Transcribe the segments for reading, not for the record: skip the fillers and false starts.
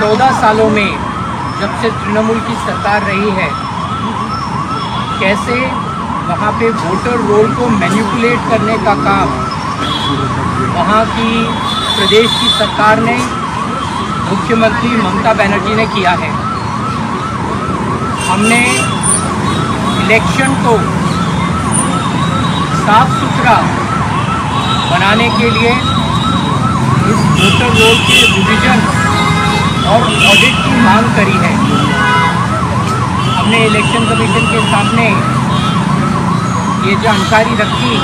14 सालों में जब से तृणमूल की सरकार रही है, कैसे वहाँ पे वोटर रोल को मैनिपुलेट करने का काम वहाँ की प्रदेश की सरकार ने, मुख्यमंत्री ममता बनर्जी ने किया है। हमने इलेक्शन को साफ सुथरा बनाने के लिए इस वोटर रोल के रिवीजन और ऑडिट की मांग करी है। हमने इलेक्शन कमीशन के सामने ये जानकारी रखी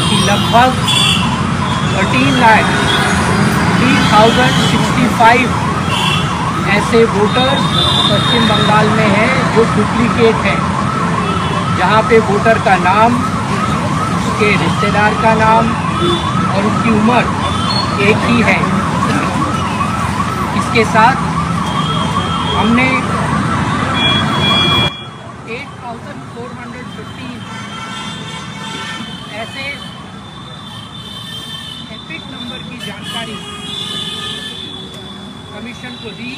कि लगभग 13,03,065 ऐसे वोटर पश्चिम बंगाल में हैं जो डुप्लीकेट हैं, जहाँ पे वोटर का नाम, उसके रिश्तेदार का नाम और उसकी उम्र एक ही है। इसके साथ हमने 8,415 ऐसे एपिक नंबर की जानकारी कमीशन को दी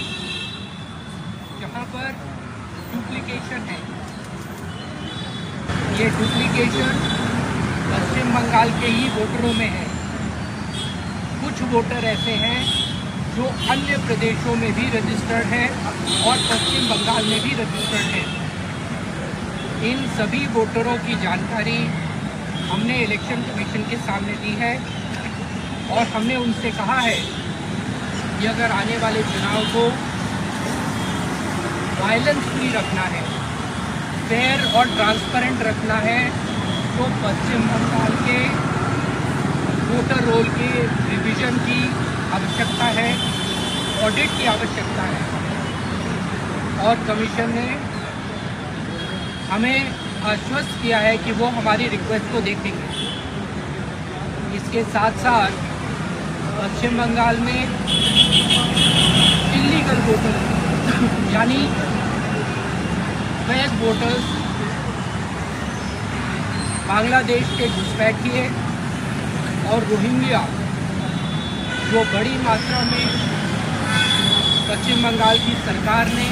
जहां पर डुप्लीकेशन है। ये डुप्लीकेशन पश्चिम बंगाल के ही वोटरों में है। कुछ वोटर ऐसे हैं जो अन्य प्रदेशों में भी रजिस्टर्ड हैं और पश्चिम बंगाल में भी रजिस्टर्ड हैं। इन सभी वोटरों की जानकारी हमने इलेक्शन कमीशन के सामने दी है और हमने उनसे कहा है कि अगर आने वाले चुनाव को वायलेंस फ्री रखना है, फेयर और ट्रांसपेरेंट रखना है, तो पश्चिम बंगाल के वोटर रोल के रिवीजन की आवश्यकता है, ऑडिट की आवश्यकता है। और कमीशन ने हमें आश्वस्त किया है कि वो हमारी रिक्वेस्ट को देखेंगे। इसके साथ साथ पश्चिम बंगाल में इल्लीगल वोटर यानी वैध वोटर्स, बांग्लादेश के घुसपैठिए और रोहिंग्या जो बड़ी मात्रा में पश्चिम बंगाल की सरकार ने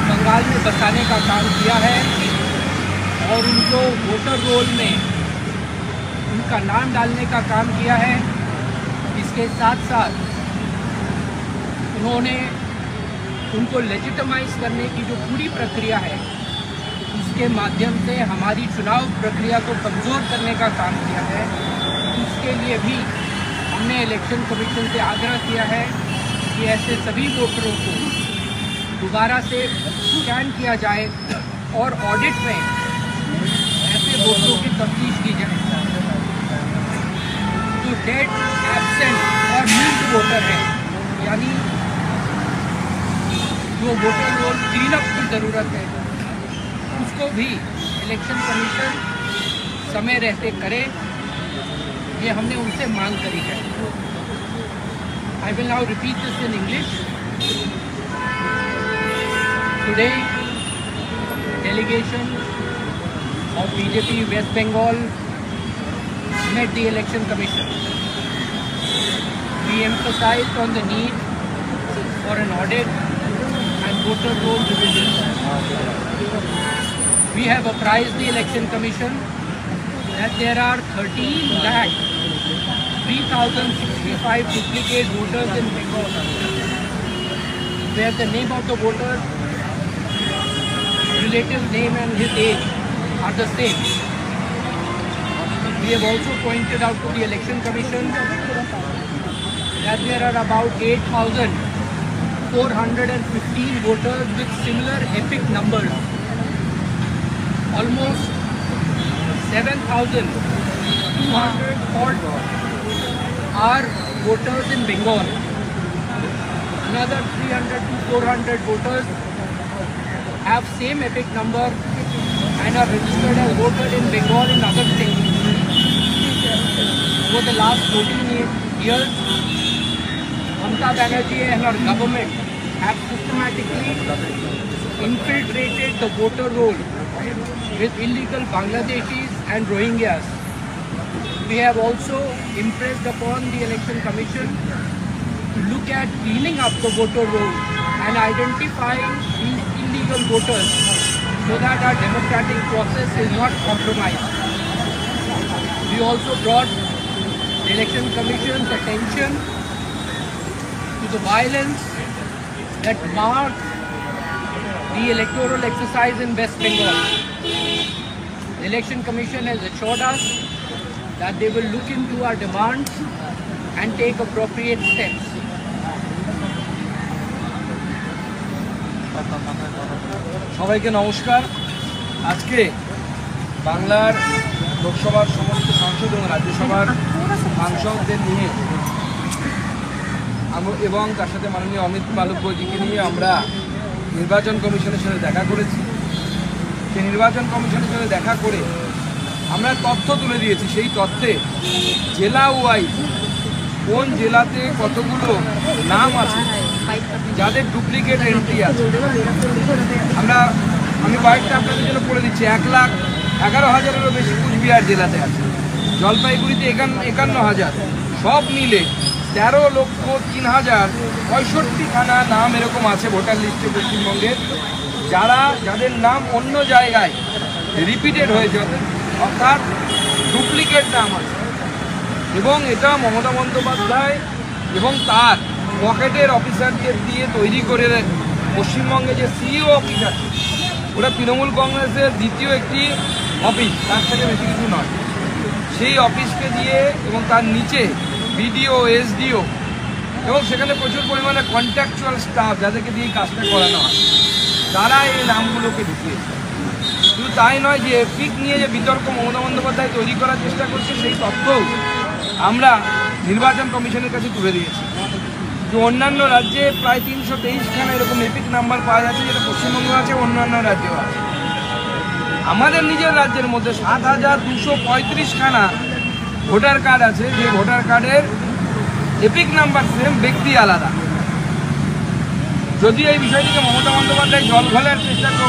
बंगाल में बसाने का काम किया है और उनको वोटर रोल में उनका नाम डालने का काम किया है। इसके साथ साथ उन्होंने उनको लेजिटिमाइज करने की जो पूरी प्रक्रिया है, उसके माध्यम से हमारी चुनाव प्रक्रिया को कमज़ोर करने का काम किया है। इसके लिए भी हमने इलेक्शन कमीशन से आग्रह किया है कि ऐसे सभी वोटरों को दोबारा से स्कैन किया जाए और ऑडिट में ऐसे वोटरों की तफ्तीश की जाए जो डेड, एब्सेंट और मिस्ड वोटर है, यानी जो वोटर रोल क्लीनअप की ज़रूरत है, उसको भी इलेक्शन कमीशन समय रहते करे। ये हमने उनसे मांग करी है। I will now repeat this in English. Today delegation of BJP West Bengal met the Election Commission. We emphasized on the need for an audit and voter roll revision. We have apprised the Election Commission that there are 13,03,065 duplicate voters in Bengal, where the name of the voter, relative name and his age are the same. We have also pointed out to the Election Commission that there are about 8,415 voters with similar epic numbers. Almost 7,200 are voters in Bengal. Another 300 to 400 voters have same epic number and are registered as voted in Bengal in other states. Over the last 14 years, Mamata Banerjee and her government have systematically infiltrated the voter roll with illegal Bangladeshis and Rohingyas. We have also impressed upon the Election Commission to look at cleaning up the voter roll and identifying these illegal voters so that our democratic process is not compromised. We also brought the Election Commission's attention to the violence that marked the electoral exercise in West Bengal. The Election Commission has assured us that they will look into our demands and take appropriate steps. সবাইকে নমস্কার। আজকে বাংলার লোকসভার সমস্ত সাংসদ এবং রাজ্যসভার সাংসদদের নিয়ে এবং তার সাথে মাননীয় অমিত মালব্যজিকে নিয়ে আমরা নির্বাচন কমিশনের সাথে দেখা করেছি। সেই নির্বাচন কমিশনের সাথে দেখা করে আমরা তথ্য তুলে দিয়েছি। সেই তথ্যে জেলা ওয়াইজ কোন জেলাতে কতগুলো নাম আছে যাদের ডুপ্লিকেট এন্ট্রি আছে আমি কয়েকটা আপনাদের জন্য পড়ে দিচ্ছি। 1,11,000-এরও বেশি কুচবিহার জেলাতে আছে, জলপাইগুড়িতে 51,000, সব মিলে 13,03,065খানা নাম এরকম আছে ভোটার লিস্টে পশ্চিমবঙ্গের, যাদের নাম অন্য জায়গায় রিপিটেড হয়েছে, অর্থাৎ ডুপ্লিকেট নাম আছে। এবং এটা মমতা বন্দ্যোপাধ্যায় এবং তার পকেটের অফিসারদের দিয়ে তৈরি করে পশ্চিমবঙ্গে যে সিইও অফিস আছে, ওটা তৃণমূল কংগ্রেসের দ্বিতীয় একটি অফিস, তার থেকে বেশি কিছু নয়। সেই অফিসকে দিয়ে এবং তার নিচে বিডিও, এসডিও এবং সেখানে প্রচুর পরিমাণে কন্ট্রাকচুয়াল স্টাফ যাদেরকে দিয়ে কাজটা করানো হয়, তারা এই নামগুলোকে ঢুকিয়েছে। শুধু তাই নয়, যে এপিক নিয়ে যে বিতর্ক মমতা বন্দ্যোপাধ্যায় তৈরি করার চেষ্টা করছে, সেই তথ্যও আমরা নির্বাচন কমিশনের কাছে তুলে দিয়েছি। যে অন্যান্য রাজ্যে প্রায় 323খানা এরকম এপিক নাম্বার পাওয়া যাচ্ছে, যেটা পশ্চিমবঙ্গ আছে, অন্যান্য রাজ্যেও আছে। আমাদের নিজের রাজ্যের মধ্যে 7,235খানা ভোটার কার্ড আছে, যে ভোটার কার্ডের এপিক নাম্বার সেম, ব্যক্তি আলাদা। যদিও এই বিষয়টিকে মমতা বন্দ্যোপাধ্যায় জল ঘোলার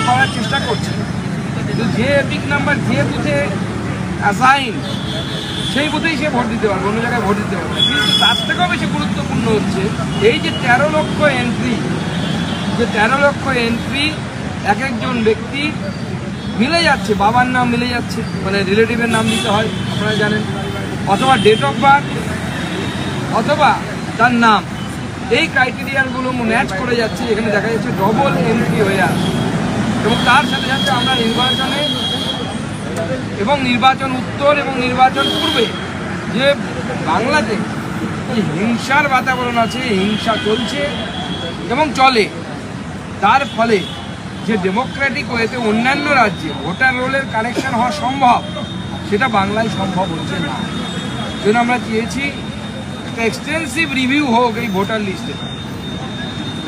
করার চেষ্টা করছে, কিন্তু যে এপিক নাম্বার যে বুথে অ্যাসাইন, সেই বুথেই সে ভোট দিতে পারবে, অন্য জায়গায় ভোট দিতে পারবে। কিন্তু তার থেকেও বেশি গুরুত্বপূর্ণ হচ্ছে এই যে 13 লক্ষ এন্ট্রি, যে 13 লক্ষ এন্ট্রি এক একজন ব্যক্তি মিলে যাচ্ছে, বাবার নাম মিলে যাচ্ছে, মানে রিলেটিভের নাম দিতে হয় আপনারা জানেন, অথবা ডেট অফ বার্থ, অথবা তার নাম, এই ক্রাইটেরিয়াগুলো ম্যাচ করে যাচ্ছে। এখানে দেখা যাচ্ছে ডবল এন্ট্রি হয়ে আসছে। এবং তার সাথে সাথে আমরা নির্বাচনে এবং নির্বাচন উত্তর এবং নির্বাচন পূর্বে যে বাংলাতে হিংসার বাতাবরণ আছে, হিংসা চলছে এবং চলে, তার ফলে যে ডেমোক্রেটিক ওয়েতে অন্যান্য রাজ্যে ভোটার রোলের কালেকশন হওয়া সম্ভব, সেটা বাংলায় সম্ভব হচ্ছে না। জন্য আমরা চেয়েছি একটা এক্সটেন্সিভ রিভিউ হোক এই ভোটার লিস্টে,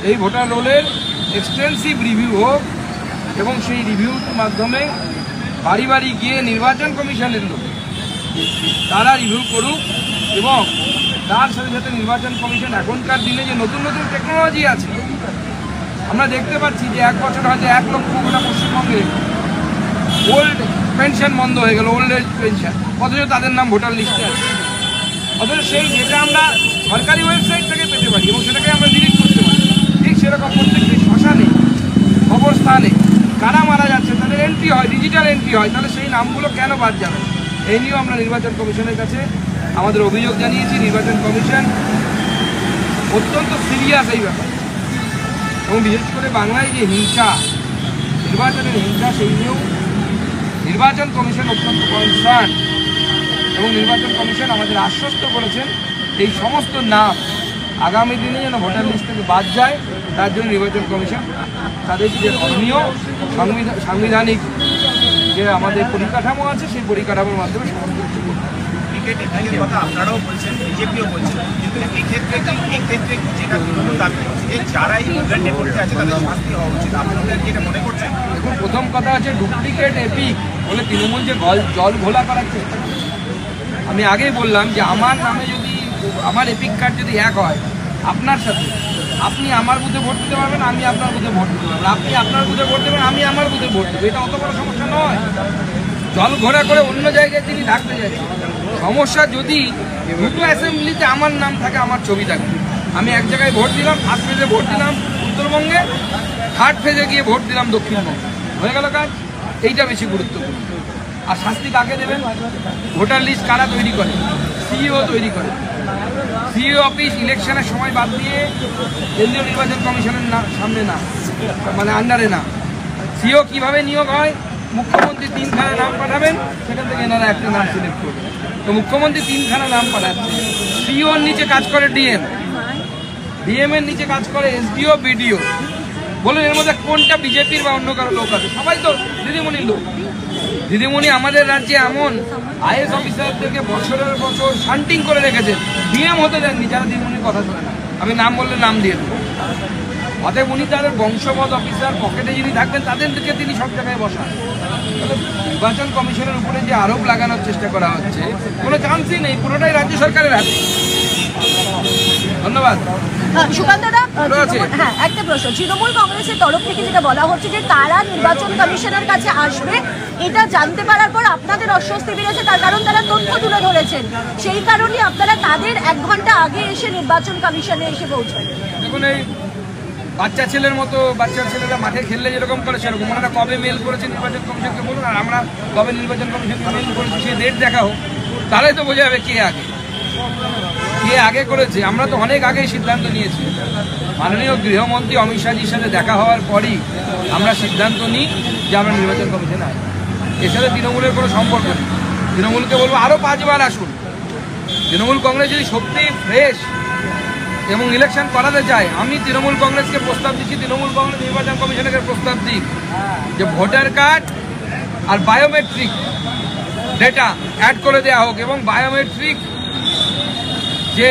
এই ভোটার রোলের এক্সটেন্সিভ রিভিউ হোক, এবং সেই রিভিউর মাধ্যমে বাড়ি বাড়ি গিয়ে নির্বাচন কমিশনের লোক তারা রিভিউ করুক। এবং তার সাথে সাথে নির্বাচন কমিশন এখনকার দিনে যে নতুন নতুন টেকনোলজি আছে, আমরা দেখতে পাচ্ছি যে 1 বছর হয়তো 1 লক্ষ গোটা পশ্চিমবঙ্গে ওল্ড পেনশন বন্ধ হয়ে গেল, ওল্ড এজ পেনশন, অথচ তাদের নাম ভোটার লিস্টে আছে। অথচ সেই ডেটা আমরা সরকারি ওয়েবসাইট থেকে পেতে পারি এবং সেটাকে আমরা ডিলিট করতে পারি। ঠিক সেরকম প্রত্যেকটি শ্মশানে, কবরস্থানে কারা মারা যাচ্ছে, তাদের এন্ট্রি হয়, ডিজিটাল এন্ট্রি হয়, তাহলে সেই নামগুলো কেন বাদ যাবে? এই নিয়েও আমরা নির্বাচন কমিশনের কাছে আমাদের অভিযোগ জানিয়েছি। নির্বাচন কমিশন অত্যন্ত সিরিয়াস এই ব্যাপারে, এবং বিশেষ করে বাংলায় যে হিংসা, নির্বাচনের হিংসা, সেই নিয়েও নির্বাচন কমিশন অত্যন্ত কনসার্ন। এবং নির্বাচন কমিশন আমাদের আশ্বস্ত করেছেন এই সমস্ত নাম আগামী দিনে যেন ভোটার লিস্ট থেকে বাদ যায়, তার জন্য নির্বাচন কমিশন তাদের যে করণীয় সাংবিধানিক যে আমাদের পরিকাঠামো আছে, সেই পরিকাঠামোর মাধ্যমে সমস্ত কিছু করবে। কথা আপনারাও বলছেন, বিজেপিও বলছেন, কিন্তু এই ক্ষেত্রে যেটা তৃণমূল দাবি করছে যে যারা এই ভোটার নেপথ্যে আছে তাদের শাস্তি হওয়া উচিত, আপনাদের কি এটা মনে করছেন? দেখুন, প্রথম কথা হচ্ছে ডুপ্লিকেট এপিক বলে তৃণমূল যে জল ঘোলা করার চেষ্টা করছে। আমি আগেই বললাম যে আমার নামে যদি, আমার এপিক কার্ড যদি এক হয় আপনার সাথে, আপনি আমার বুথে ভোট দিতে পারবেন, আমি আপনার বুথে ভোট দিতে পারবেন, আপনি আপনার বুথে ভোট দেবেন, আমি আমার বুথে ভোট দেবো। এটা অত বড় সমস্যা নয়। জল ঘোরা করে অন্য জায়গায় তিনি ঢাকতে যাচ্ছেন। সমস্যা যদি দুটো অ্যাসেম্বলিতে আমার নাম থাকে, আমার ছবি থাকে, আমি এক জায়গায় ভোট দিলাম, ফার্স্ট ফেজে ভোট দিলাম উত্তরবঙ্গে, থার্ড ফেজে গিয়ে ভোট দিলাম দক্ষিণবঙ্গে, হয়ে গেল কাজ। এইটা বেশি গুরুত্বপূর্ণ। আর শাস্তি কাকে দেবেন? ভোটার লিস্ট কারা তৈরি করে? সিইও তৈরি করে। সিইও অফিস ইলেকশনের সময় বাদ দিয়ে কেন্দ্রীয় নির্বাচন কমিশনের সামনে না, মানে আন্ডারে না। সিইও কিভাবে নিয়োগ হয়? মুখ্যমন্ত্রী 3খানা নাম পাঠাবেন, সেখান থেকে এনারা একটা নাম সিলেক্ট করবেন। তো মুখ্যমন্ত্রী 3খানা নাম পাঠাচ্ছে। সিইওর নিচে কাজ করে ডিএম, ডিএম এর নিচে কাজ করে এসডিও, বিডিও। বলুন এর মধ্যে কোনটা বিজেপির বা অন্য কারো লোক আছে? সবাই তো দিদিমণির লোক। দিদিমণি আমাদের রাজ্যে এমন আইএস অফিসারদেরকে বছরের বছর শান্টিং করে রেখেছেন, ডিএম হতে দেননি যারা দিদিমণির কথা শোনে না। আমি নাম বললে নাম দিয়ে দেবো। অতএব উনি তাদের বংশগত অফিসার, পকেটে যিনি থাকবেন তাদেরকে তিনি সব জায়গায় বসান। নির্বাচন কমিশনের উপরে যে আরোপ লাগানোর চেষ্টা করা হচ্ছে, কোনো চান্সই নেই, পুরোটাই রাজ্য সরকারের হাতে। ধন্যবাদ। সুকান্তদা, হ্যাঁ একটা প্রশ্ন, তৃণমূল কংগ্রেসের তরফ থেকে যেটা বলা হচ্ছে যে তারা নির্বাচন কমিশনের কাছে আসবে, এটা জানতে পারার পর আপনাদের অস্বস্তি বেড়েছে, তার কারণ তারা তথ্য তুলে ধরেছেন, সেই কারণে আপনারা তাদের 1 ঘন্টা আগে এসে নির্বাচন কমিশনে এসে পৌঁছান। দেখুন এই বাচ্চা ছেলের মতো, বাচ্চা ছেলেরা মাঠে খেললে যেরকম করে সেরকম, ওনারা কবে মেল করেছে নির্বাচন কমিশনকে বলুন, আর আমরা কবে নির্বাচন কমিশনকে মেল করেছি সেই ডেট দেখা হোক, তারাই তো বোঝা যাবে কে আগে করেছে। আমরা তো অনেক আগেই সিদ্ধান্ত নিয়েছি। মাননীয় গৃহমন্ত্রী অমিত শাহজির সাথে দেখা হওয়ার পরই আমরা সিদ্ধান্ত নিই যে আমরা নির্বাচন কমিশনে আসি। এর সাথে তৃণমূলের কোনো সম্পর্ক নেই। তৃণমূলকে বলবো আরও 5 বার আসুন। তৃণমূল কংগ্রেস যদি সত্যি ফ্রেশ এবং ইলেকশন করাতে চায়, আমি তৃণমূল কংগ্রেসকে প্রস্তাব দিচ্ছি, তৃণমূল কংগ্রেস নির্বাচন কমিশনকে প্রস্তাব দিই যে ভোটার কার্ড আর বায়োমেট্রিক ডেটা অ্যাড করে দেওয়া হোক, এবং বায়োমেট্রিক যে